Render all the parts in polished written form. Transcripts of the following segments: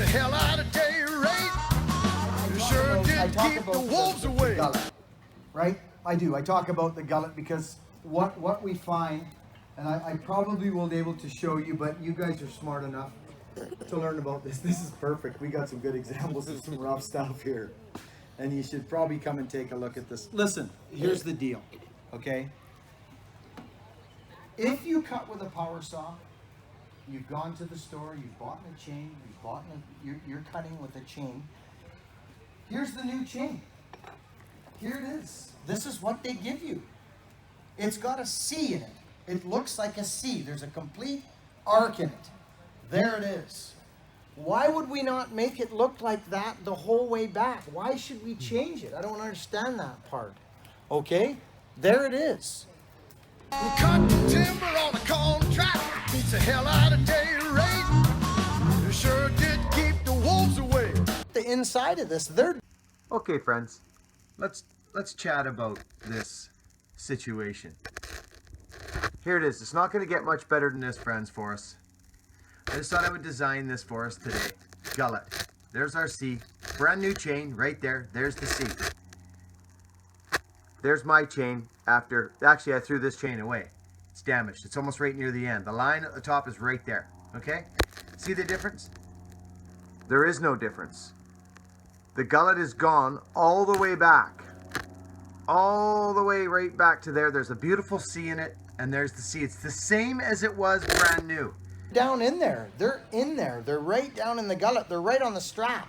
hell out of day rate. You sure did keep the wolves away. Gullet, right? I do. I talk about the gullet because what we find, and I probably won't be able to show you, but you guys are smart enough to learn about this. This is perfect. We got some good examples of some rough stuff here. And you should probably come and take a look at this. Listen, here's the deal, okay? If you cut with a power saw, you've gone to the store, you've bought a chain, you're cutting with a chain. Here's the new chain. Here it is. This is what they give you. It's got a C in it. It looks like a C. There's a complete arc in it. There it is. Why would we not make it look like that the whole way back? Why should we change it? I don't understand that part. Okay? There it is. Cut timber on a contract beats the hell out of day rate. You sure did keep the wolves away. The inside of this, they're... Okay, friends. Let's chat about this situation. Here it is. It's not going to get much better than this, friends, for us. I just thought I would design this for us today. Gullet. There's our C. Brand new chain right there. There's the C. There's my chain after... Actually, I threw this chain away. It's damaged. It's almost right near the end. The line at the top is right there. Okay? See the difference? There is no difference. The gullet is gone all the way back. All the way right back to there. There's a beautiful C in it. And there's the C. It's the same as it was brand new. Down in there. They're in there. They're right down in the gullet. They're right on the strap.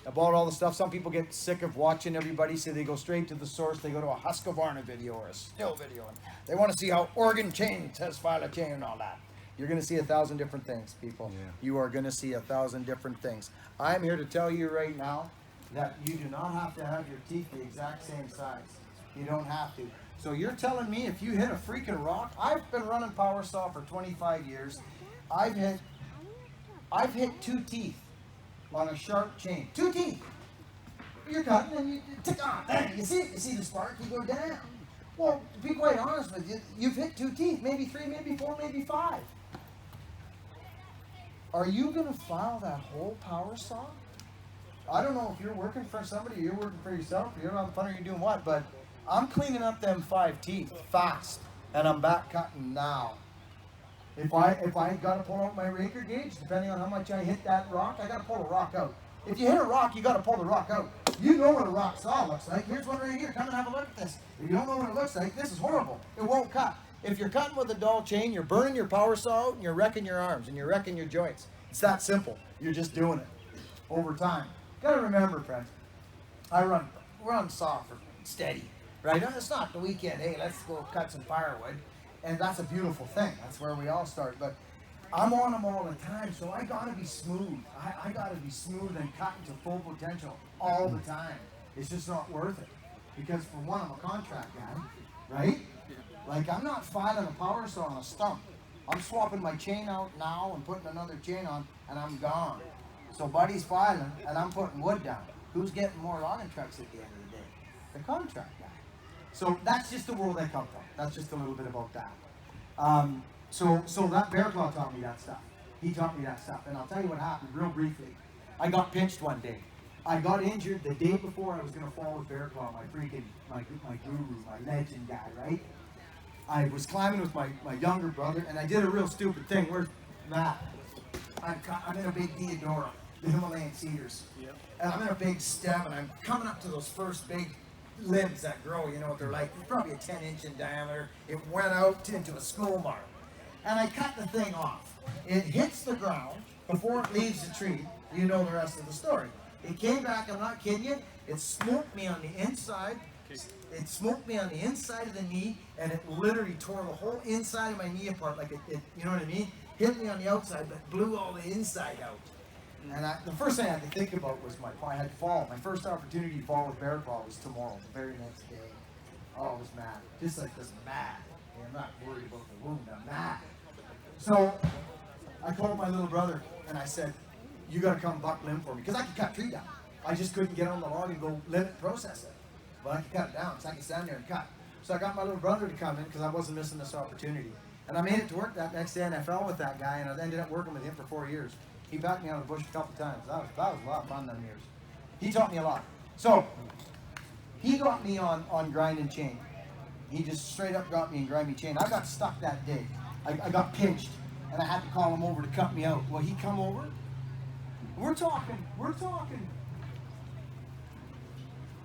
About all the stuff, some people get sick of watching everybody say they go straight to the source. They go to a Husqvarna video or a still video. And they want to see how Oregon chain, test file chain and all that. You're going to see 1,000 different things, people. Yeah. You are going to see 1,000 different things. I'm here to tell you right now that you do not have to have your teeth the exact same size. You don't have to. So you're telling me if you hit a freaking rock, I've been running power saw for 25 years. I've hit 2 teeth on a sharp chain. 2 teeth. You're cutting and you tick on. You see the spark, you go down. Well, to be quite honest with you, you've hit 2 teeth, maybe 3, maybe 4, maybe 5. Are you gonna file that whole power saw? I don't know if you're working for somebody, or you're working for yourself, or you're having fun, or you're doing what, but I'm cleaning up them 5 teeth fast, and I'm back cutting now. If I gotta pull out my raker gauge, depending on how much I hit that rock, I gotta pull the rock out. If you hit a rock, you gotta pull the rock out. You know what a rock saw looks like. Here's one right here. Come and have a look at this. If you don't know what it looks like, this is horrible. It won't cut. If you're cutting with a dull chain, you're burning your power saw out and you're wrecking your arms and you're wrecking your joints. It's that simple. You're just doing it over time. Gotta remember, friends, I run saw for steady, right? It's not the weekend, hey, let's go cut some firewood. And that's a beautiful thing. That's where we all start. But I'm on them all the time, so I gotta be smooth. I gotta be smooth and cutting to full potential all the time. It's just not worth it. Because for one, I'm a contract guy, right? Like, I'm not filing a power saw on a stump. I'm swapping my chain out now and putting another chain on, and I'm gone. So Buddy's filing, and I'm putting wood down. Who's getting more logging trucks at the end of the day? The contract guy. So that's just the world I come from. That's just a little bit about that. So that Bear Claw taught me that stuff. He taught me that stuff. And I'll tell you what happened real briefly. I got pinched one day. I got injured the day before I was going to fall with Bear Claw, my guru, my legend guy, right? I was climbing with my younger brother, and I did a real stupid thing. Where's Matt? I'm in a big Deodora, the Himalayan cedars. Yep. And I'm in a big stem, and I'm coming up to those first big limbs that grow, you know what they're like. It's probably a 10-inch in diameter. It went out into a school mark. And I cut the thing off. It hits the ground before it leaves the tree. You know the rest of the story. It came back, I'm not kidding you. It smoked me on the inside. It smoked me on the inside of the knee, and it literally tore the whole inside of my knee apart. Like it you know what I mean? Hit me on the outside, but blew all the inside out. And the first thing I had to think about was I had to fall. My first opportunity to fall with Bear Claw was tomorrow, the very next day. Oh, I was mad. Just like this, mad. I'm not worried about the wound, I'm mad. So I called my little brother and I said, you gotta come buck limb for me. Because I could cut tree down. I just couldn't get on the log and go limb it, process it. But I could cut it down, so I could stand there and cut. So I got my little brother to come in because I wasn't missing this opportunity. And I made it to work that next day, and I fell with that guy, and I ended up working with him for 4 years. He backed me out of the bush a couple times. That was a lot of fun them years. He taught me a lot. So he got me on grind and chain. He just straight up got me in grind and chain. I got stuck that day. I got pinched, and I had to call him over to cut me out. Well, he come over. We're talking.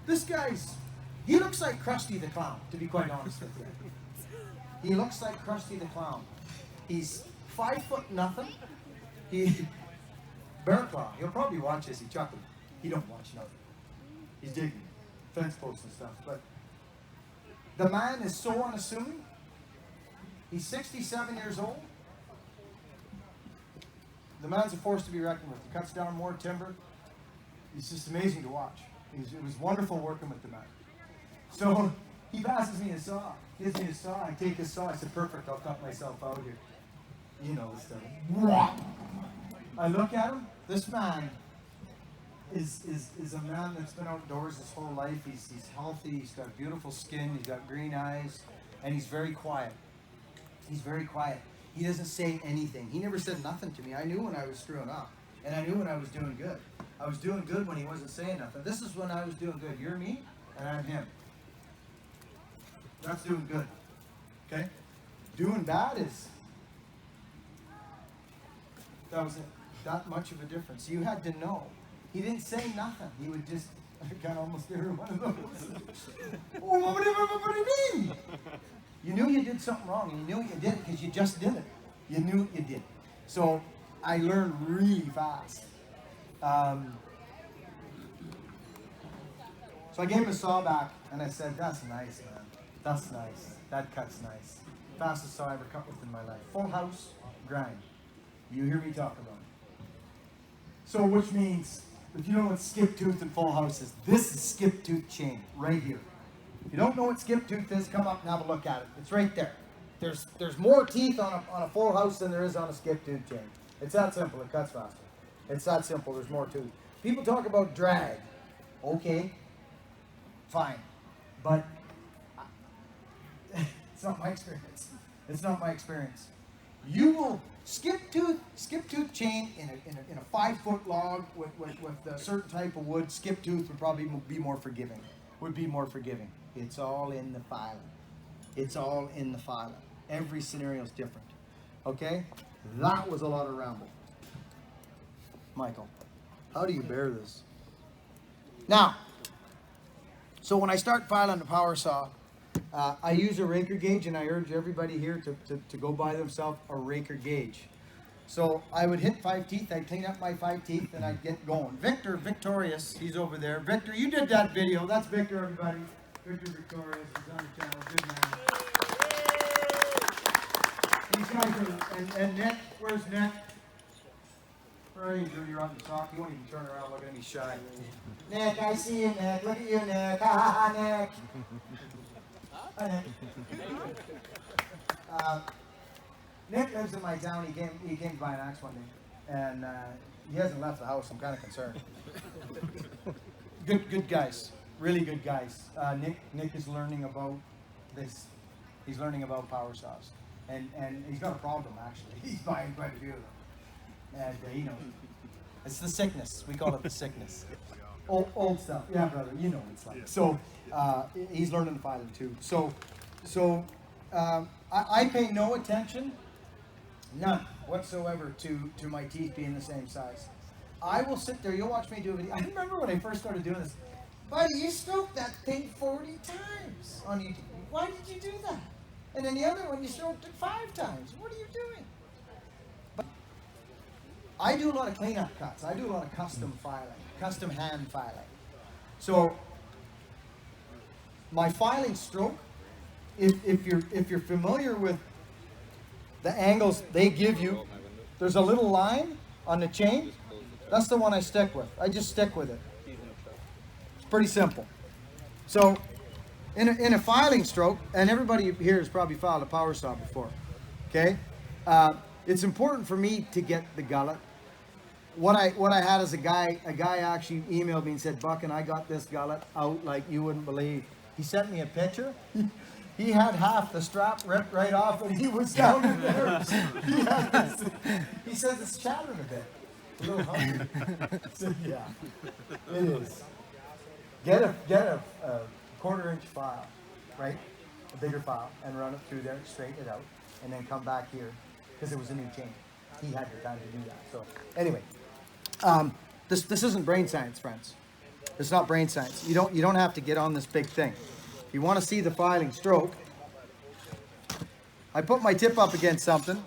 This he looks like Krusty the Clown, to be quite honest with you. He looks like Krusty the Clown. He's 5 foot nothing. Bear Claw, he'll probably watch this, he chuckled. He don't watch nothing. He's digging fence posts and stuff. But the man is so unassuming. He's 67 years old. The man's a force to be reckoned with. He cuts down more timber. It's just amazing to watch. It was wonderful working with the man. So he passes me a saw. He gives me a saw. I take his saw. I said, perfect, I'll cut myself out here. You know this stuff. I look at him. This man is a man that's been outdoors his whole life. He's healthy. He's got beautiful skin. He's got green eyes. And he's very quiet. He's very quiet. He doesn't say anything. He never said nothing to me. I knew when I was screwing up. And I knew when I was doing good. I was doing good when he wasn't saying nothing. This is when I was doing good. You're me, and I'm him. That's doing good. Okay? Doing bad is... That was that much of a difference. You had to know. He didn't say nothing. He would just... I got almost every one of those. Oh, what do you mean? You knew you did something wrong, and you knew you did it because you just did it. You knew you did. So I learned really fast. So I gave him a saw back, and I said, that's nice, man. That's nice. That cut's nice. Fastest saw I ever cut with in my life. Full house, grind. You hear me talk about it. So which means, if you know what skip tooth and full house is, this is skip tooth chain right here. If you don't know what skip tooth is, come up and have a look at it. It's right there. There's more teeth on a full house than there is on a skip tooth chain. It's that simple. It cuts faster. It's that simple. There's more to it. People talk about drag. Okay, fine, but it's not my experience. It's not my experience. You will skip tooth chain in a 5-foot log with a certain type of wood. Skip tooth would probably be more forgiving. It's all in the filing. It's all in the filing. Every scenario is different. Okay? That was a lot of ramble. Michael, how do you bear this? Now, so when I start filing the power saw, I use a raker gauge, and I urge everybody here to go buy themselves a raker gauge. So I would hit 5 teeth, I'd clean up my 5 teeth, and I'd get going. Victor Victorious, he's over there. Victor, you did that video. That's Victor, everybody. Victor Victorious is on the channel. Good man. These guys are, and Nick, where's Nick? Where are you, dude? You're on the sock. You won't even turn around looking at me shy. Nick, I see you, Nick. Look at you, Nick. Ha ha ha, Nick. Hi, Nick. Nick lives in my town. He came to buy an axe one day, and he hasn't left the house. I'm kind of concerned. Good guys, really good guys. Nick is learning about this. He's learning about power saws, and he's got a problem actually. He's buying quite a few of them, and he knows. It's the sickness. We call it the sickness. Old stuff. Yeah, brother. You know what it's like. So he's learning to file them too. So I pay no attention, none whatsoever, to my teeth being the same size. I will sit there. You'll watch me do a video. I remember when I first started doing this. Buddy, you stroked that thing 40 times on your teeth. Why did you do that? And then the other one, you stroked it 5 times. What are you doing? But I do a lot of cleanup cuts. I do a lot of custom filing, custom hand filing. So my filing stroke, if you're familiar with the angles they give you, there's a little line on the chain. That's the one I stick with. I just stick with it. It's pretty simple. So in a filing stroke, and everybody here has probably filed a power saw before, okay? It's important for me to get the gullet. What I had is a guy actually emailed me and said, Buckin, I got this gullet out like you wouldn't believe. He sent me a picture. He had half the strap ripped right off, and he was down in there. He says it's shattered a bit. A little hungry. So, yeah, it is. Get a 1/4-inch file, right? A bigger file, and run it through there, straighten it out, and then come back here, because it was a new chain. He had the time to do that. So anyway, this isn't brain science, friends. It's not brain science. You don't have to get on this big thing. If you want to see the filing stroke, I put my tip up against something.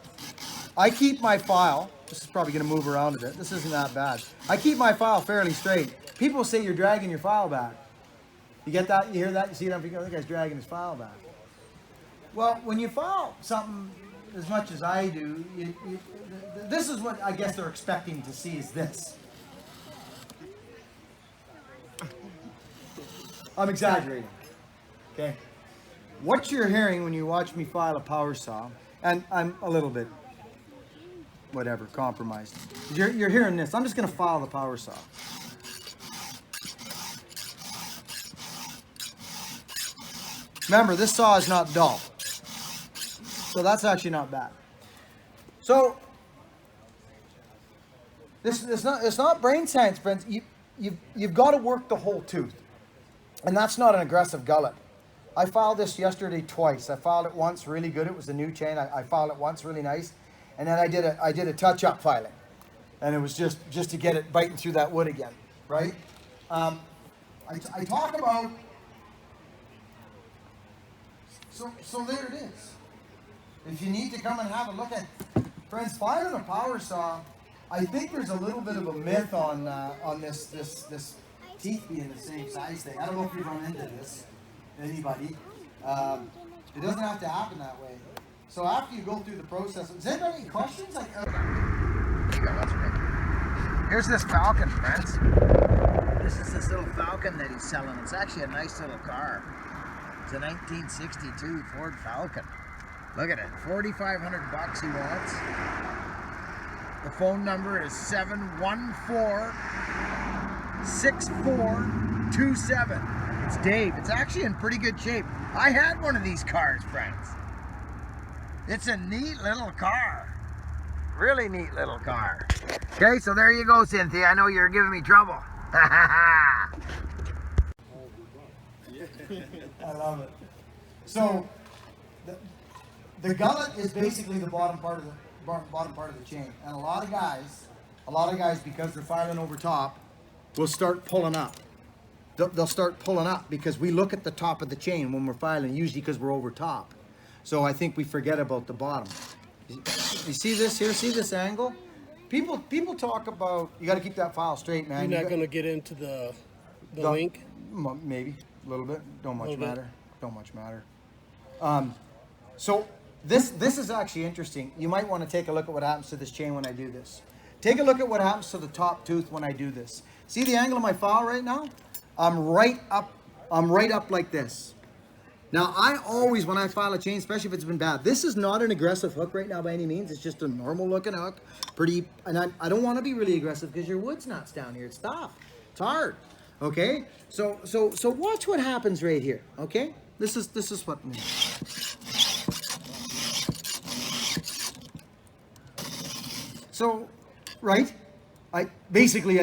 I keep my file. This is probably going to move around a bit. This isn't that bad. I keep my file fairly straight. People say you're dragging your file back. You get that? You hear that? You see that? The guy's dragging his file back. Well, when you file something as much as I do, this is what I guess they're expecting to see is this. I'm exaggerating, okay? What you're hearing when you watch me file a power saw, and I'm a little bit, whatever, compromised. You're hearing this. I'm just gonna file the power saw. Remember, this saw is not dull. So that's actually not bad. So it's not brain science, friends. You've got to work the whole tooth, and that's not an aggressive gullet. I filed this yesterday twice. I filed it once really good. It was a new chain. I filed it once really nice, and then I did a touch-up filing, and it was just to get it biting through that wood again, right? I talk about. So there it is. If you need to come and have a look at, friends, filing a power saw, I think there's a little bit of a myth on this teeth being the same size thing. I don't know if you've run into this, anybody. It doesn't have to happen that way. So after you go through the process, does anybody have any questions? Here's this Falcon, friends. This is this little Falcon that he's selling. It's actually a nice little car. It's a 1962 Ford Falcon. Look at it, $4,500 he wants. The phone number is 714-6427. It's Dave. It's actually in pretty good shape. I had one of these cars, friends. It's a neat little car. Really neat little car. Okay, so there you go, Cynthia. I know you're giving me trouble. I love it. So the gullet is basically the bottom part of the chain, and a lot of guys, because they're filing over top, will start pulling up. They'll start pulling up because we look at the top of the chain when we're filing, usually because we're over top. So I think we forget about the bottom. You see this here? See this angle? People talk about you got to keep that file straight, man. You're not going to get into the link? Maybe a little bit. Don't much matter. Don't much matter. So this is actually interesting. You might want to take a look at what happens to this chain when I do this. Take a look at what happens to the top tooth when I do this. See the angle of my file right now? I'm right up like this. Now I always, when I file a chain, especially if it's been bad, this is not an aggressive hook right now by any means. It's just a normal looking hook. And I don't want to be really aggressive because your wood's not down here. It's tough. It's hard. Okay? So watch what happens right here. Okay? This is what. So, right? I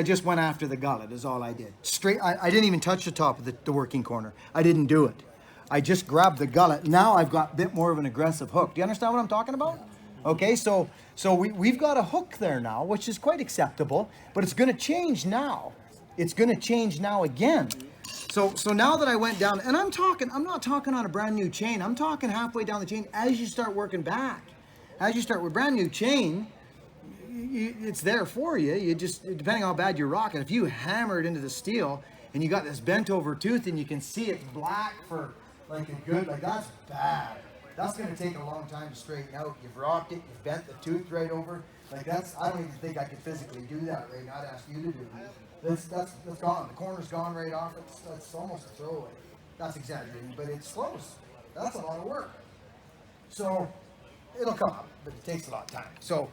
just went after the gullet is all I did. Straight. I didn't even touch the top of the working corner. I didn't do it. I just grabbed the gullet. Now I've got a bit more of an aggressive hook. Do you understand what I'm talking about? Okay, so we've got a hook there now, which is quite acceptable, but it's going to change now. It's going to change now again. So now that I went down, and I'm not talking on a brand new chain. I'm talking halfway down the chain as you start working back. As you start with brand new chain, it's there for you. You just, depending on how bad you're rocking, if you hammer it into the steel and you got this bent over tooth and you can see it's black for like a good, like that's bad. That's going to take a long time to straighten out. You've rocked it, you've bent the tooth right over. Like I don't even think I could physically do that right now. I'd ask you to do it. That's gone. The corner's gone right off. That's almost a throwaway. That's exaggerating, but it's close. That's a lot of work. So it'll come up, but it takes a lot of time. So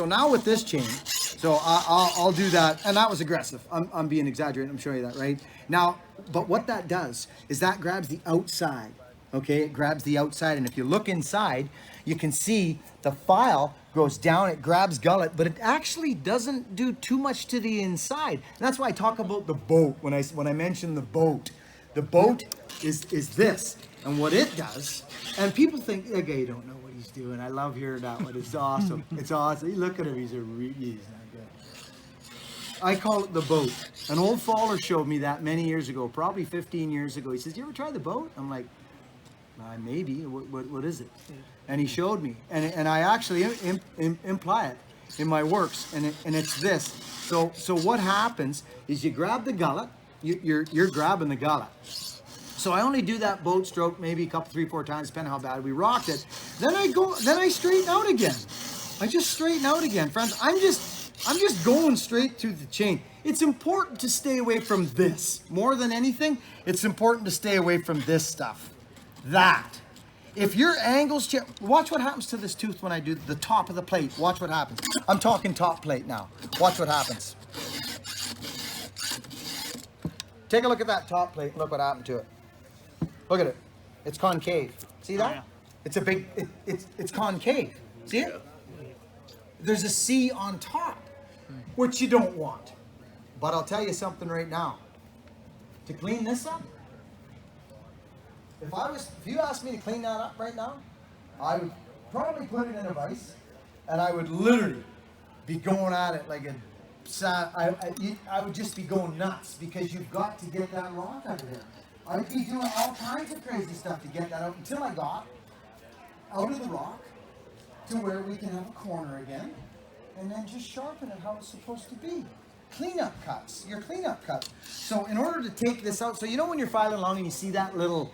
now with this chain, so I'll do that, and that was aggressive. I'm being exaggerating. I'm showing you that right now. But what that does is that grabs the outside. Okay, it grabs the outside, and if you look inside, you can see the file goes down, it grabs gullet, but it actually doesn't do too much to the inside. And that's why I talk about the boat when I mention the boat. The boat is this, and what it does, and people think, okay, you don't know what he's doing. I love hearing that one. It's awesome. It's awesome. Look at him. He's not good. I call it the boat. An old faller showed me that many years ago, probably 15 years ago. He says, "You ever try the boat?" I'm like, maybe. What is it? And he showed me, and I actually imply it in my works, and it's this. So what happens is you grab the gullet. You're grabbing the gullet. So I only do that boat stroke maybe a couple, 3, 4 times, depending how bad we rocked it. Then I straighten out again. I just straighten out again, friends. I'm just going straight through the chain. It's important to stay away from this. More than anything, it's important to stay away from this stuff. That. If your angles, watch what happens to this tooth when I do the top of the plate. Watch what happens. I'm talking top plate now. Watch what happens. Take a look at that top plate and look what happened to it. Look at it. It's concave. See that? Oh, yeah. It's a big, it's concave. See it? There's a C on top, which you don't want. But I'll tell you something right now. To clean this up, if you asked me to clean that up right now, I would probably put it in a vise, and I would literally be going at it like a I would just be going nuts, because you've got to get that rock out of there. I'd be doing all kinds of crazy stuff to get that out until I got out of the rock to where we can have a corner again, and then just sharpen it how it's supposed to be. Cleanup cuts, your cleanup cuts. So in order to take this out, so you know when you're filing along and you see that little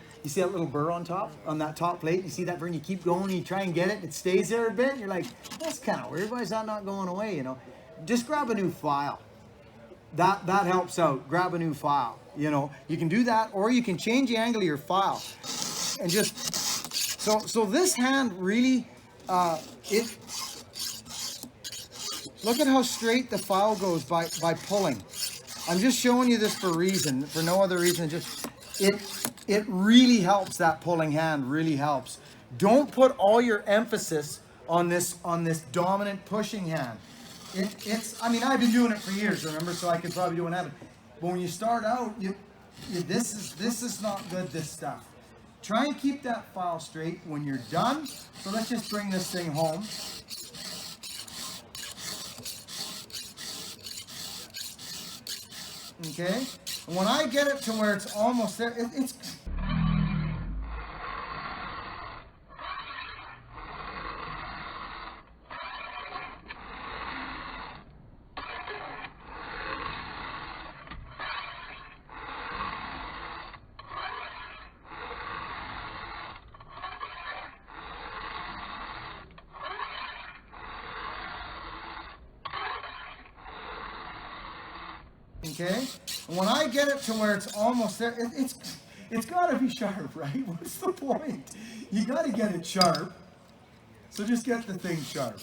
burr on top, on that top plate, you see that burr, and you keep going and you try and get it, it stays there a bit, and you're like, that's kind of weird, why is that not going away, you know? Just grab a new file. That helps out. Grab a new file. You know, you can do that, or you can change the angle of your file, and just so this hand really look at how straight the file goes by pulling. I'm just showing you this for a reason, for no other reason. Just it really helps. That pulling hand really helps. Don't put all your emphasis on this dominant pushing hand. I mean, I've been doing it for years, remember, so I could probably do an habit. But when you start out, this is not good, this stuff. Try and keep that file straight when you're done. So let's just bring this thing home. Okay? And when I get it to where it's almost there, it's... Okay, and when I get it to where it's almost there, it's got to be sharp, right? What's the point? You got to get it sharp. So just get the thing sharp.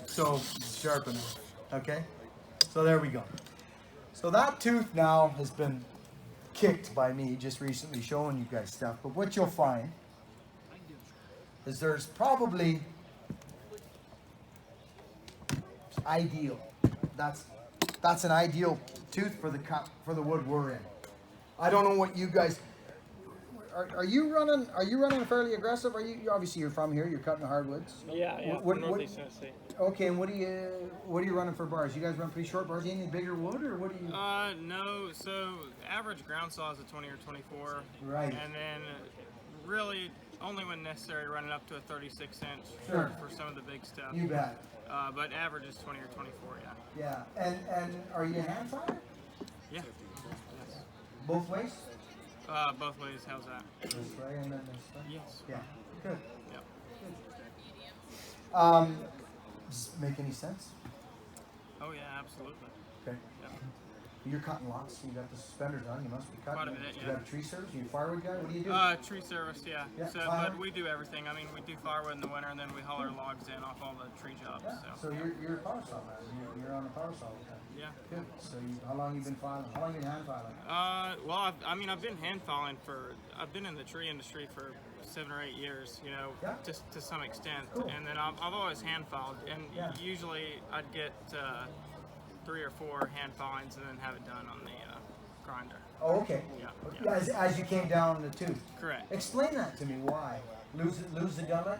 So sharp enough. Okay, so there we go. So that tooth now has been kicked by me just recently, showing you guys stuff. But what you'll find is there's probably ideal. That's an ideal tooth for the wood we're in. I don't know what you guys are you running fairly aggressive? Are you obviously you're from here, you're cutting hardwoods? Yeah. Northeast Tennessee. Okay, and what are you running for bars? You guys run pretty short bars? Any bigger wood, or what do you? No. So average ground saw is a 20 or 24. Right. And then really only when necessary running up to a 36 inch Sure. for some of the big stuff. You bet. But average is 20 or 24, yeah. Yeah, and are you a hand fire? Yeah. Yes. Both ways? Both ways, how's that? This way and then this way? Yes. Yeah, good. Yep. Does it make any sense? Oh yeah, absolutely. Okay. Yep. You're cutting lots, so you got the suspenders on, you must be cutting. Quite a bit, You yeah. got a tree service? You a firewood guy? What do you do? Tree service, yeah. Yeah, So, firewood? but we do everything. I mean, we do firewood in the winter, and then we haul our logs in off all the tree jobs. Yeah, so you're a power saw man. You're on a power saw all the time. Yeah. Good. So how long you been filing? How long you been hand filing? Well, I've been hand filing I've been in the tree industry for 7 or 8 years, you know, Yeah. just to some extent. Cool. And then I've always hand filed, and Yeah. usually I'd get 3 or 4 hand filings and then have it done on the grinder. Oh, okay. Yeah. As you came down the tooth. Correct. Explain that to me. Why? Lose the gullet?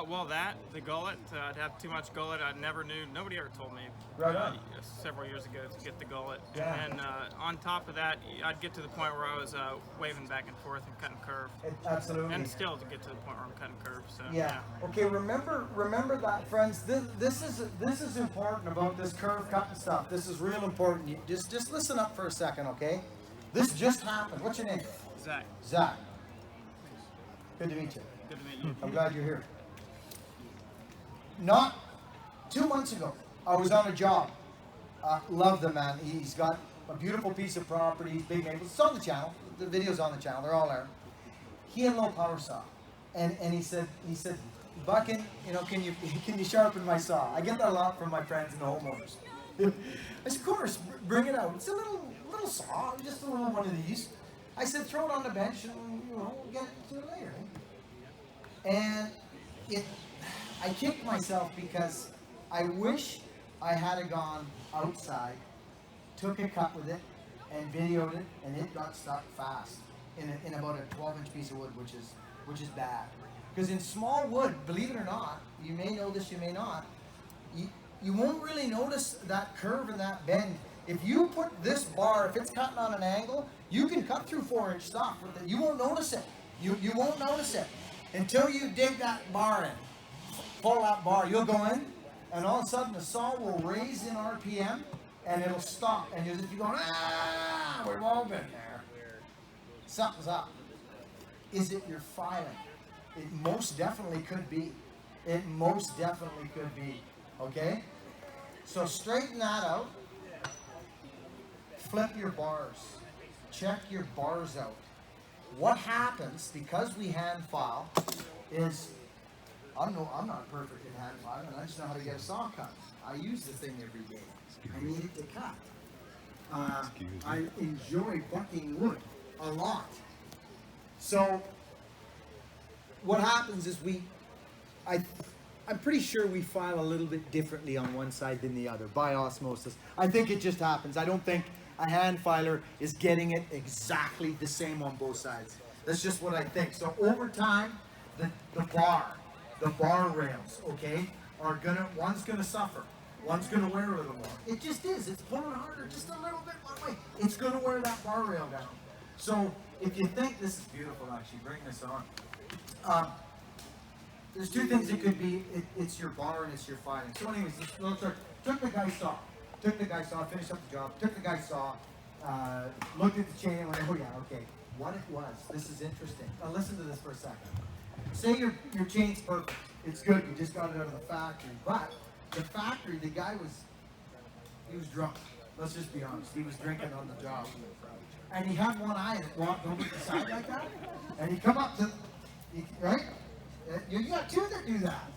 Well, the gullet, I'd have too much gullet. I never knew, nobody ever told me Right on. several years ago to get the gullet. Yeah. And then on top of that, I'd get to the point where I was waving back and forth and cutting curve. Absolutely. And still to get to the point where I'm cutting curve. So Yeah. Okay. Remember that, friends. This is important about this curve cutting stuff. This is real important. You just listen up for a second, okay? This just happened. What's your name? Zach, Zach. Good to meet you. good to meet you. I'm glad you're here. Not 2 months ago, I was on a job. Love the man. He's got a beautiful piece of property, big neighbors. It's on the channel. The video's on the channel. They're all there. He had a low power saw, and he said, Buckin, you know, can you sharpen my saw? I get that a lot from my friends and the homeowners. I said, of course, bring it out. It's a little saw, just a little one of these. I said, throw it on the bench, and we'll get to it later. And I kicked myself because I wish I had gone outside, took a cut with it, and videoed it, and it got stuck fast in about a 12-inch piece of wood, which is bad. Because in small wood, believe it or not, you may know this, you may not, you won't really notice that curve and that bend. If you put this bar, if it's cutting on an angle, you can cut through 4-inch stuff with it. You won't notice it. You won't notice it until you dig that bar in. Pull that bar, you'll go in, and all of a sudden the saw will raise in RPM, and it'll stop. And you'll just be going, we've all been there. Something's up. Is it your filing? It most definitely could be. It most definitely could be. Okay? So straighten that out. Flip your bars. Check your bars out. What happens, because we hand file, is I'm not perfect in hand filing, and I just know how to get a saw cut. I use the thing every day. I need it to cut. I enjoy bucking wood a lot. So what happens is I'm pretty sure we file a little bit differently on one side than the other by osmosis. I think it just happens. I don't think a hand filer is getting it exactly the same on both sides. That's just what I think. So over time, the bar rails, okay, one's gonna suffer. One's gonna wear a little more. It just is. It's pulling harder just a little bit one way. It's gonna wear that bar rail down. So if you think this is beautiful, actually, bring this on. There's two things it could be. It's your bar and it's your filing. So anyways, took the guy's saw. Finished up the job. Took the guy's saw. Looked at the chain and went, oh yeah, okay. What it was. This is interesting. Now listen to this for a second. Say your chain's perfect. It's good. You just got it out of the factory. But the factory, the guy he was drunk. Let's just be honest. He was drinking on the job. And he had one eye that walked over the side like that. And he come up to, right? You got two that do that.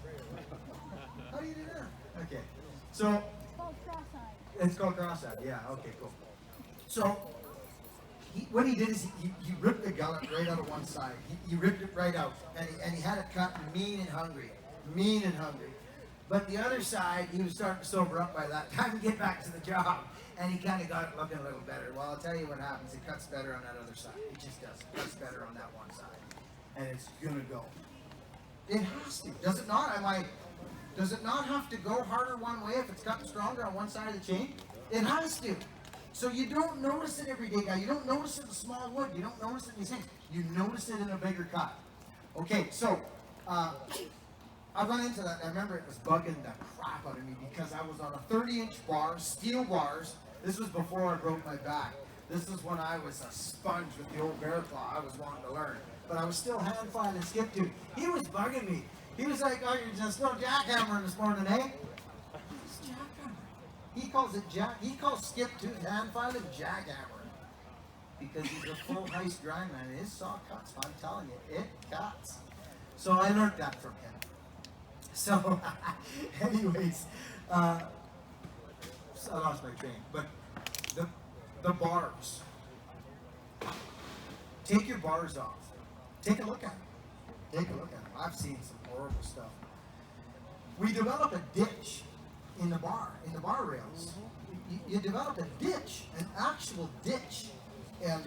How do you do that? Okay. So, it's called cross-eyed. Yeah, okay, cool. So, what he did is he ripped the gullet right out of one side. He ripped it right out. And he had it cut mean and hungry. Mean and hungry. But the other side, he was starting to sober up by that time and get back to the job. And he kind of got it looking a little better. Well, I'll tell you what happens. It cuts better on that other side. It just does. It cuts better on that one side. And it's going to go. It has to. Does it not? Does it not have to go harder one way if it's cutting stronger on one side of the chain? It has to. So you don't notice it every day, guy. You don't notice it in small wood. You don't notice it in these things. You notice it in a bigger cut. Okay, so I run into that. I remember it was bugging the crap out of me because I was on a 30-inch bar, steel bars. This was before I broke my back. This is when I was a sponge with the old bear claw. I was wanting to learn. But I was still hand filing skip tooth. He was bugging me. He was like, oh, you're just still jackhammering this morning, eh? It's jackhammering. He calls skip tooth hand filing jackhammering. Because he's a full heist grind man. His saw cuts, I'm telling you, it cuts. So I learned that from him. So, anyways, I lost my train. But the bars. Take your bars off. Take a look at them. Take a look at them. I've seen some horrible stuff. We develop a ditch in the bar rails. You develop a ditch, an actual ditch, and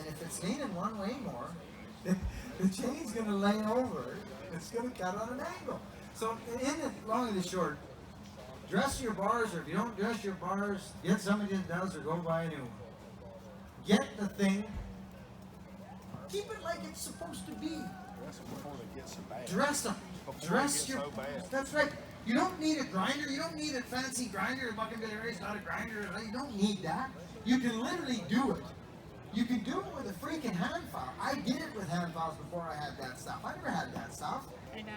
if it's leaning one way more, the chain's going to lay over. It's going to cut on an angle. So in the long and the short, dress your bars, or if you don't dress your bars, get somebody that does, or go buy a new one. Get the thing. Keep it like it's supposed to be. Dress them. Dress your. That's right. You don't need a grinder. You don't need a fancy grinder. Buckin'Stock is not a grinder. You don't need that. You can literally do it. You can do it with a freaking hand file. I did it with hand files before I had that stuff. I never had that stuff.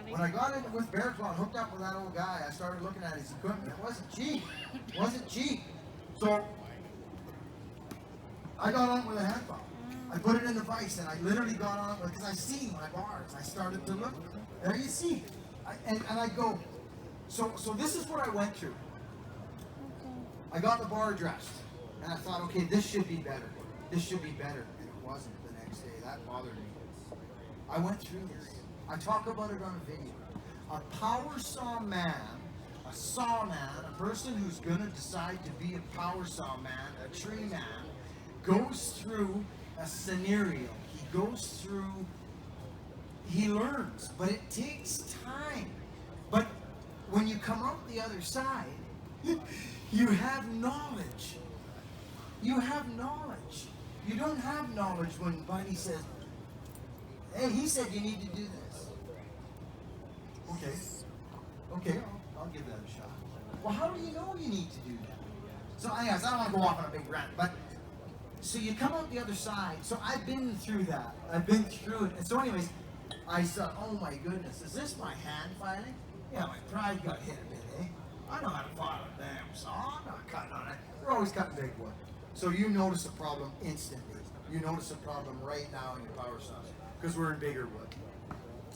When I got in with Bear Claw and hooked up with that old guy, I started looking at his equipment. It wasn't cheap. It wasn't cheap. So I got on with a hand file. I put it in the vise, and I literally got on because I seen my bars. I started to look. There you see. And I go, so this is what I went through. I got the bar dressed, and I thought, okay, this should be better. This should be better. And it wasn't the next day. That bothered me. I went through this. I talk about it on a video. A power saw man, a sawman, a person who's going to decide to be a power saw man, a tree man, goes through a scenario. He goes through, he learns, but it takes time. But when you come out the other side, you have knowledge. You have knowledge. You don't have knowledge when Buddy says, hey, he said you need to do this. Okay, I'll give that a shot. Well, how do you know you need to do that? So anyways, I don't want to go off on a big rant, but so you come out the other side. So I've been through that. I've been through it. And so anyways, I thought, oh my goodness, is this my hand filing? Yeah, my pride got hit a bit, eh? I know how to file a damn saw. I'm not cutting on it. We're always cutting big wood. So you notice a problem instantly. You notice a problem right now in your power saws because we're in bigger wood.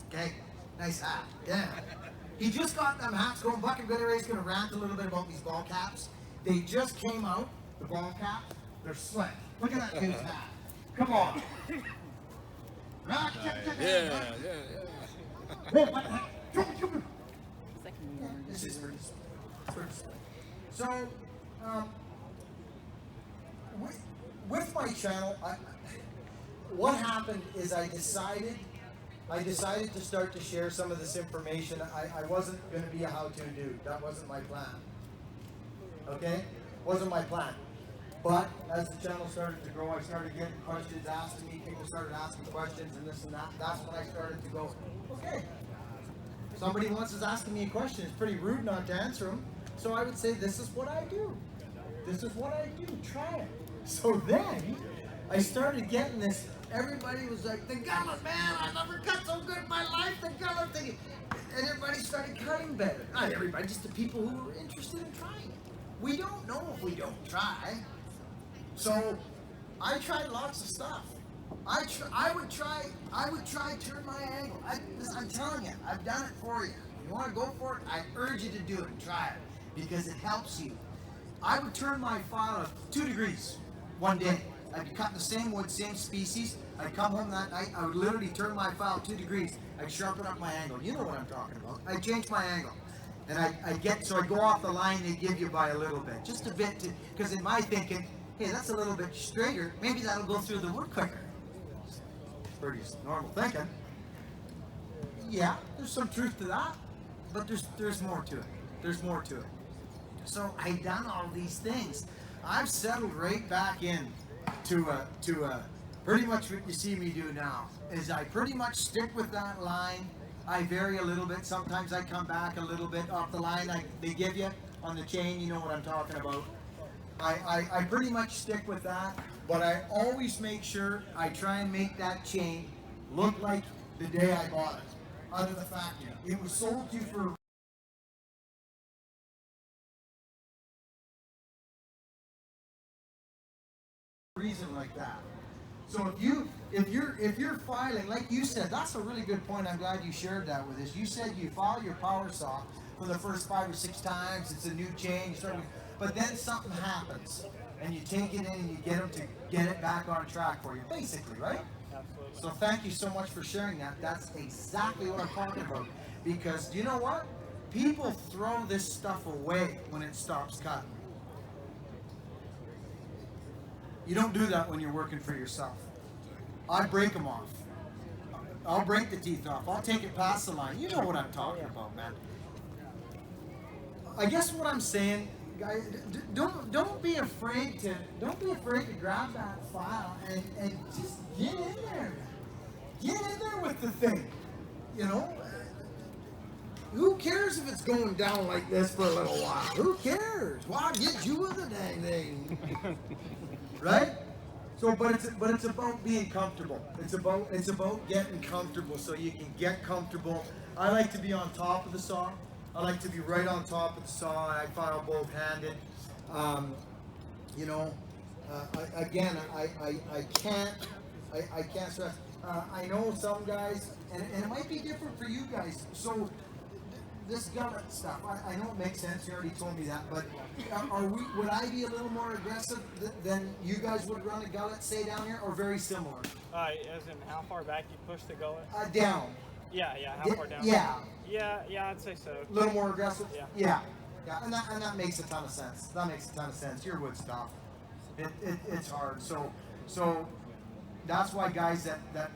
Okay? Nice hat. Yeah. He just got them hats going. Buckin'Stock's going to rant a little bit about these ball caps. They just came out, the ball caps. They're slick. Look at that dude's hat. Come on. Yeah. This is pretty slick. So, with my channel, what happened is I decided to start to share some of this information. I wasn't going to be a how-to dude. That wasn't my plan. Okay? Wasn't my plan. But as the channel started to grow, I started getting questions asked to me. People started asking questions and this and that. That's when I started to go, okay. Somebody once is asking me a question. It's pretty rude not to answer them. So I would say, this is what I do. This is what I do. Try it. So then I started getting this. Everybody was like, the gullet, man, I never cut so good in my life, the gullet thing. And everybody started cutting better. Not everybody, just the people who were interested in trying it. We don't know if we don't try. So I tried lots of stuff. I would try turn my angle. I'm telling you, I've done it for you. If you want to go for it, I urge you to do it and try it because it helps you. I would turn my file 2 degrees one day. I'd cut the same wood, same species. I'd come home that night. I would literally turn my file 2 degrees. I'd sharpen up my angle. You know what I'm talking about. I'd change my angle. And I'd go off the line they give you by a little bit. Just a bit, because in my thinking, hey, that's a little bit straighter. Maybe that'll go through the wood quicker. Pretty normal thinking. Yeah, there's some truth to that. But there's more to it. There's more to it. So I've done all these things. I've settled right back in to pretty much what you see me do now is I pretty much stick with that line. I vary a little bit. Sometimes I come back a little bit off the line they give you on the chain. You know what I'm talking about. I pretty much stick with that, but I always make sure I try and make that chain look like the day I bought it out of the factory. It was sold to you for a reason like that. So if you're filing, like you said, that's a really good point. I'm glad you shared that with us. You said you file your power saw for the first 5 or 6 times. It's a new chain. But then something happens, and you take it in and you get them to get it back on track for you, basically, right? Absolutely. So thank you so much for sharing that. That's exactly what I'm talking about. Because you know what? People throw this stuff away when it stops cutting. You don't do that when you're working for yourself. I break them off. I'll break the teeth off. I'll take it past the line. You know what I'm talking about, man. I guess what I'm saying, guys, don't be afraid to grab that file and just get in there. Get in there with the thing. You know, who cares if it's going down like this for a little while? Who cares? Why get you with the dang thing? Right? So, but it's about being comfortable. It's about getting comfortable so you can get comfortable. I like to be on top of the saw. I like to be right on top of the saw. I file both-handed. You know, I can't stress. I know some guys, and it might be different for you guys. So this gullet stuff, I know it makes sense. You already told me that, but would I be a little more aggressive than you guys would run a gullet, say down here, or very similar? As in how far back you push the gullet? Down. Yeah. How far down? Yeah. Yeah, I'd say so. A little more aggressive. Yeah. Yeah, and that makes a ton of sense. That makes a ton of sense. Your wood's tough. It's hard. So that's why guys that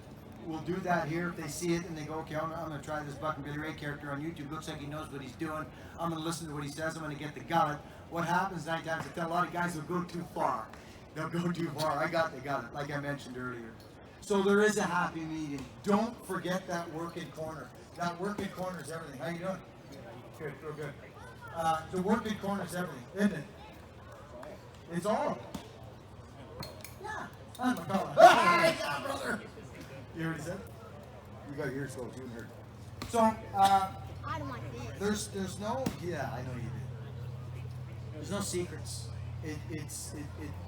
will do that here, if they see it and they go, okay, I'm going to try this Buck and Billy Ray character on YouTube. Looks like he knows what he's doing. I'm going to listen to what he says. I'm going to get the gullet. What happens 9 times out of 10, a lot of guys will go too far. They'll go too far. I got the gullet, like I mentioned earlier. So there is a happy medium. Don't forget that working corner. That working corner is everything. How you doing? Good, real good. The working corner is everything, isn't it? It's all of it. Yeah. I'm a fella. Yeah, brother. You already said? You got yours closed. You and her. So, I don't like this. there's no, yeah, I know you did. There's no secrets.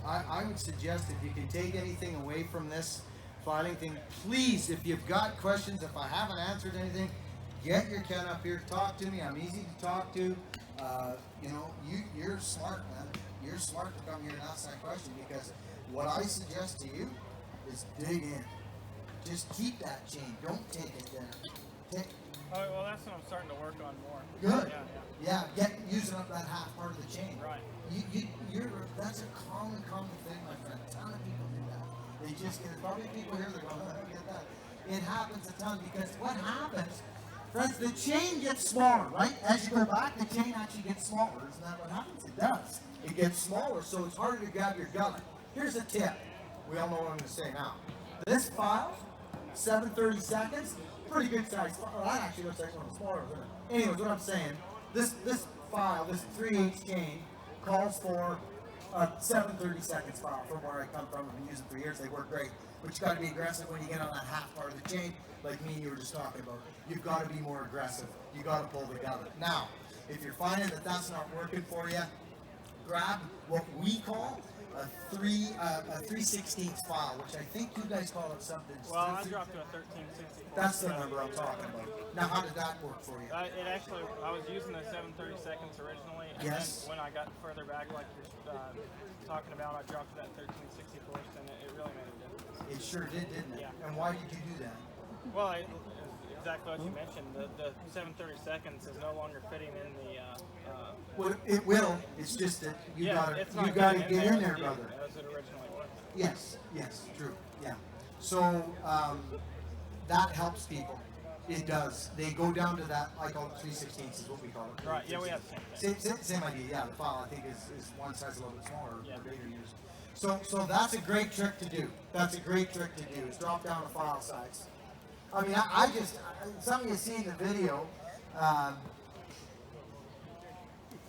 I would suggest if you can take anything away from this filing thing, please, if you've got questions, if I haven't answered anything, get your Ken up here, talk to me. I'm easy to talk to. You know, you're smart, man. You're smart to come here and ask that question, because what I suggest to you is dig in. Just keep that chain. Don't take it there. Oh, well, that's what I'm starting to work on more. Good. Yeah. Get using up that half part of the chain. Right. That's a common thing, my friend. A ton of people do that. They just get, probably people here, they're going, I don't get that. It happens a ton, because what happens, friends, the chain gets smaller, right? As you go back, the chain actually gets smaller. Isn't that what happens? It does. It gets smaller, so it's harder to grab your gullet. Here's a tip. We all know what I'm going to say now. This file, 7/30 seconds, pretty good size file. Well, that actually looks like one of the smaller ones, isn't it? Anyways, what I'm saying, this file, this 3/8 chain, calls for a 7/30 seconds file from where I come from. I've been using it for years. They work great. But you got to be aggressive when you get on that half part of the chain, like me and you were just talking about. You've got to be more aggressive. You got to pull the gullet. Now, if you're finding that that's not working for you, grab what we call a 3/16 file, which I think you guys call it something. Well, I dropped to a 1364. That's the number I'm talking about. Now, how did that work for you? It actually, I was using the 7/30 seconds originally, and Yes. then when I got further back, like you're talking about, I dropped to that 1364, and it really made a difference. It sure did, didn't it? Yeah. And why did you do that? Well, exactly what you mentioned. The 7/30 seconds is no longer fitting in the. Well, it will. It's just that you it's not gotta fitting get in as there, it- brother. As it originally was. Yes, true. Yeah. So that helps people. It does. They go down to that. I call it 3/16 is what we call it. Right. Yeah, we have the same thing. Same idea. Yeah, the file I think is one size a little bit smaller Yeah. or bigger used. So that's a great trick to do. That's a great trick to do. Is drop down the file size. I mean, I just some of you seen the video.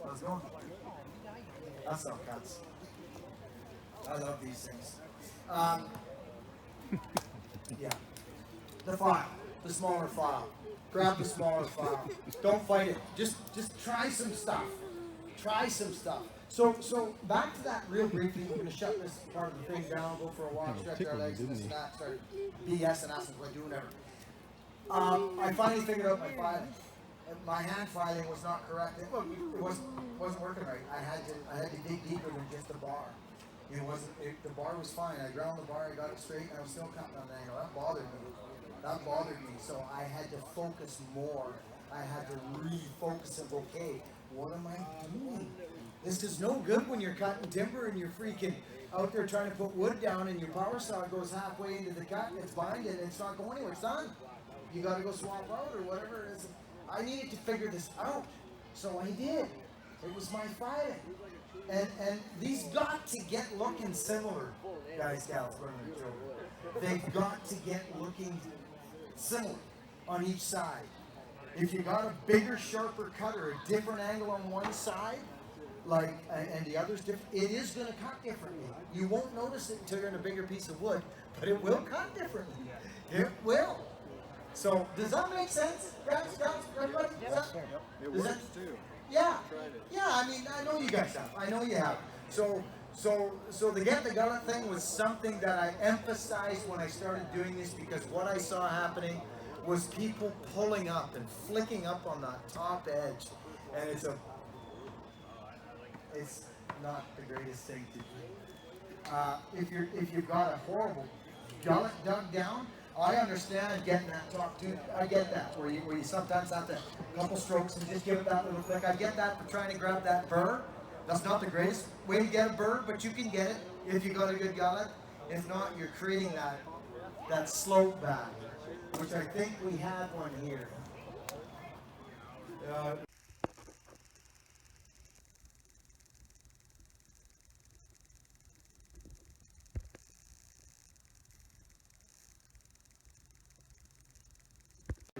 How's it going? That's all cuts. I love these things. Yeah. The file, the smaller file. Grab the smaller file. Don't fight it. Just try some stuff. Try some stuff. So back to that real briefly. We're gonna shut this part of the thing down, go for a walk, stretch our legs, and this and that, start BS and asking what I do, whatever. I finally figured out my filing. My hand filing was not correct. It wasn't working right. I had to dig deeper than just a bar. It wasn't, the bar was fine. I ground the bar, I got it straight, and I was still cutting on an angle. That bothered me. That bothered me. So I had to focus more. I had to refocus and go, okay, what am I doing? This is no good when you're cutting timber and you're freaking out there trying to put wood down and your power saw goes halfway into the cut and it's binded and it's not going anywhere. It's done. You got to go swap out or whatever it is. I needed to figure this out. So I did. It was my filing. And these got to get looking similar, guys, gals, women, and children. They've got to get looking similar on each side. If you got a bigger, sharper cutter, a different angle on one side, like, and the other's different, it is going to cut differently. You won't notice it until you're in a bigger piece of wood, but it will cut differently. It will. So, does that make sense, guys, everybody? It works too. Yeah. Yeah, I mean, I know you guys have. I know you have. So the get the gullet thing was something that I emphasized when I started doing this, because what I saw happening was people pulling up and flicking up on that top edge, and it's not the greatest thing to do. If you've got a horrible gullet dug down, I understand getting that top tooth. I get that where you sometimes have to a couple strokes and just give it that little flick. I get that for trying to grab that burr. That's not the greatest way to get a burr, but you can get it if you got a good gullet. If not, you're creating that slope back, which I think we have one here.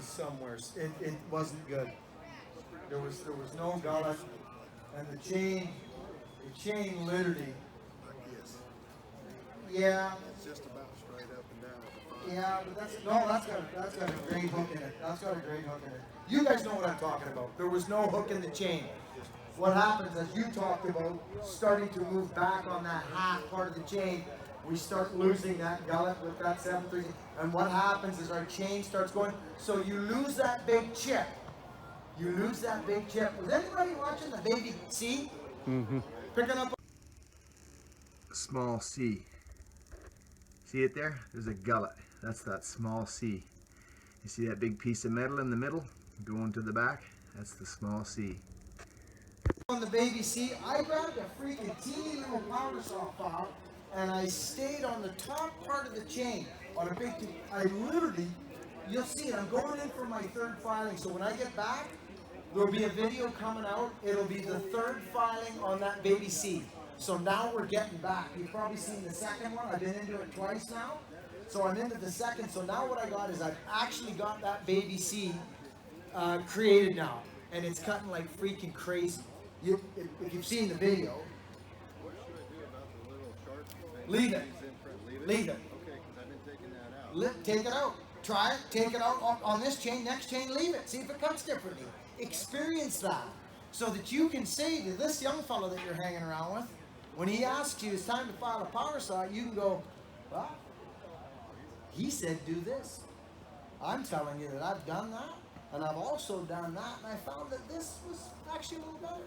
Somewhere it wasn't good. There was no gullet, and the chain literally. Yeah. It's just about straight up and down. Yeah, but that's got a great hook in it. That's got a great hook in it. You guys know what I'm talking about. There was no hook in the chain. What happens, as you talked about, starting to move back on that half part of the chain, we start losing that gullet with that 7/3, and what happens is our chain starts going, so you lose that big chip. You lose that big chip. Was anybody watching the baby C? Mm-hmm. Picking up a small C. See it there? There's a gullet. That's that small C. You see that big piece of metal in the middle going to the back? That's the small C. On the baby C, I grabbed a freaking teeny little power saw file, and I stayed on the top part of the chain on a big tube. I literally, you'll see it, I'm going in for my third filing, so when I get back, there'll be a video coming out. It'll be the third filing on that baby C. So now we're getting back. You've probably seen the second one. I've been into it twice now. So I'm into the second. So now what I got is I've actually got that baby C created now. And it's cutting like freaking crazy. If you've seen the video, What should I do about the little sharp thing? leave it. Leave it. Okay, because I've been taking that out. Take it out. Try it. Take it out on this chain. Next chain, leave it. See if it cuts differently. Experience that, so that you can say to this young fellow that you're hanging around with, when he asks you it's time to file a power saw, you can go, well, he said do this. I'm telling you that I've done that, and I've also done that, and I found that this was actually a little better.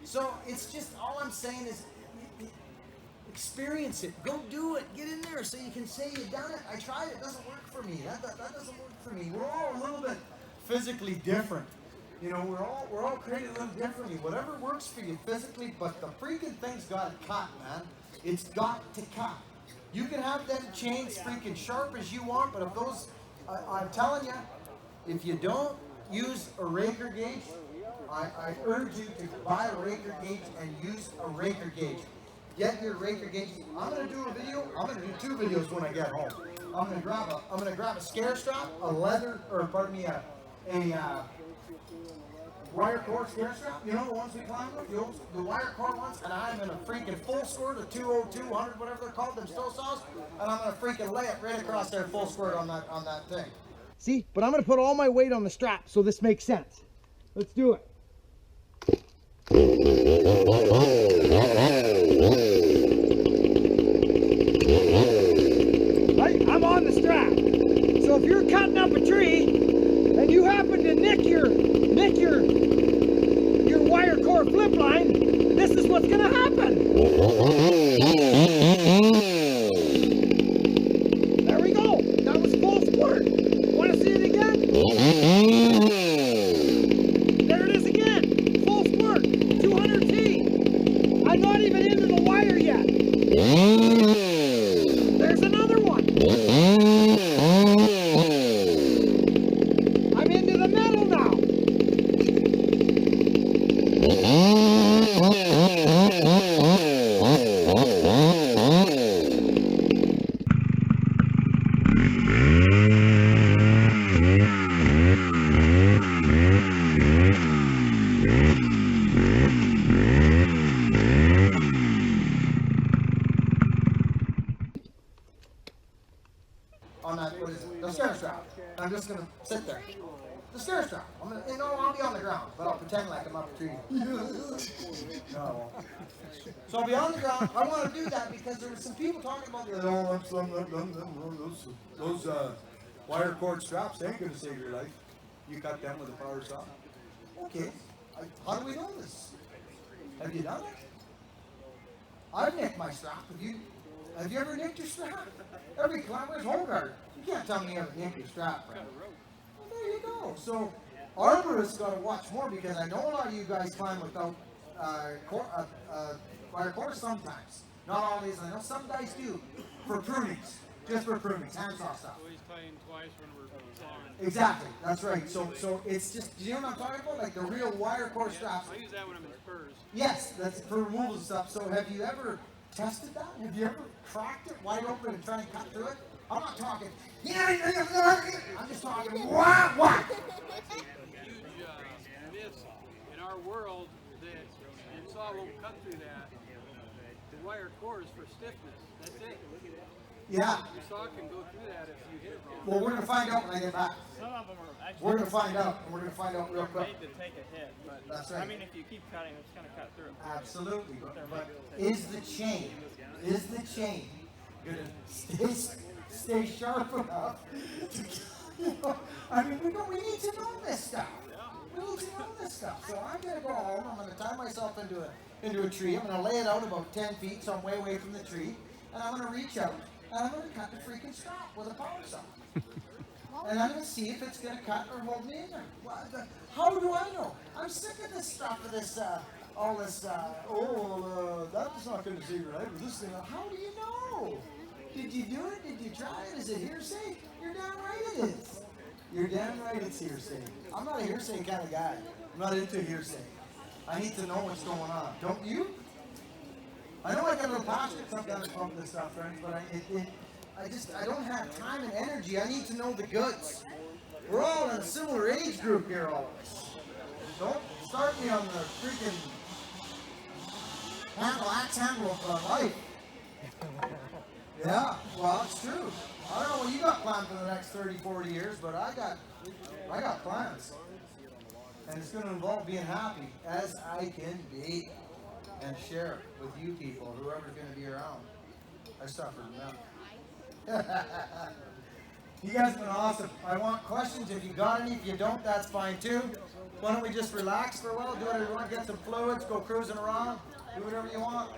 So it's just, all I'm saying is experience it. Go do it. Get in there so you can say you've done it. I tried it. It doesn't work for me. That doesn't work for me. We're all a little bit physically different. You know, we're all created a little differently. Whatever works for you physically, but the freaking thing's got to cut, man. It's got to cut. You can have them chains freaking sharp as you want, but if those, I'm telling you, if you don't use a raker gauge, I urge you to buy a raker gauge and use a raker gauge. Get your raker gauge. I'm gonna do a video. I'm gonna do 2 videos when I get home. I'm gonna grab a scare strap, a leather, or pardon me, a wire cord scare strap. You know the ones we climb with, the wire cord ones. And I'm in a freaking full squirt, a 202, 100, whatever they're called, them stow saws. And I'm gonna freaking lay it right across there, full squirt on that thing. See, but I'm gonna put all my weight on the strap, so this makes sense. Let's do it. I'm on the strap. So if you're cutting up a tree and you happen to nick your wire core flip line, this is what's gonna happen. On that, what is it? The stair strap. I'm just gonna sit there. The stair strap. I'm gonna, I'll be on the ground, but I'll pretend like I'm up a tree. No. So I'll be on the ground. I want to do that because there were some people talking about those wire cord straps. They ain't gonna save your life. You cut them with a power saw. Okay. How do we know this? Have you done it? I've nicked my strap. Have you ever nicked your strap? Every climber's hole guard. You can't tell me you ever nicked your strap, right? Well, there you go. So arborists got to watch more because I know a lot of you guys climb without wire cord sometimes. Not always. I know some guys do for prunings, just for prunings, handsaw stuff. Always tying twice when we're sawing. Exactly. That's right. So it's just, do you know what I'm talking about? Like the real wire cord straps. I use that when I'm in spurs. Yes, that's for removal stuff. So have you ever tested that? Have you ever cracked it wide open and tried to cut through it? I'm not talking, I'm just talking, whack. Huge myth in our world that your saw won't cut through that. The wire core is for stiffness. That's it. Yeah. Your saw can go through that if you hit it wrong. Well, we're going to find out when I get back. Some of them are actually We're going to find out. And we're going to find out real quick. made to take a hit, but That's right. I mean, if you keep cutting, it's going to cut through it. Absolutely. But is the chain going to stay sharp enough to, I mean, we need to know this stuff. We need to know this stuff. So I'm going to go home. I'm going to tie myself into a tree. I'm going to lay it out about 10 feet, so I'm way away from the tree. And I'm going to reach out, and I'm going to cut the freaking strap with a power saw. And I'm going to see if it's going to cut or hold me in there. How do I know? I'm sick of this stuff, of this, all this, that's not going to save your life. This thing, how do you know? Did you do it? Did you try it? Is it hearsay? You're damn right it is. You're damn right it's hearsay. I'm not a hearsay kind of guy. I'm not into hearsay. I need to know what's going on. Don't you? I know I got a little passionate sometimes about this stuff, friends, but I don't have time and energy. I need to know the goods. We're all in a similar age group here, all of us. Don't start me on the freaking axe handle of life. Yeah, well, it's true. I don't know what you got planned for the next 30, 40 years, but I got plans. And it's going to involve being happy as I can be and share with you people, whoever's going to be around. I suffered enough. You guys have been awesome. I want questions. If you got any, if you don't, that's fine too. Why don't we just relax for a while, do whatever you want, get some fluids, go cruising around, do whatever you want.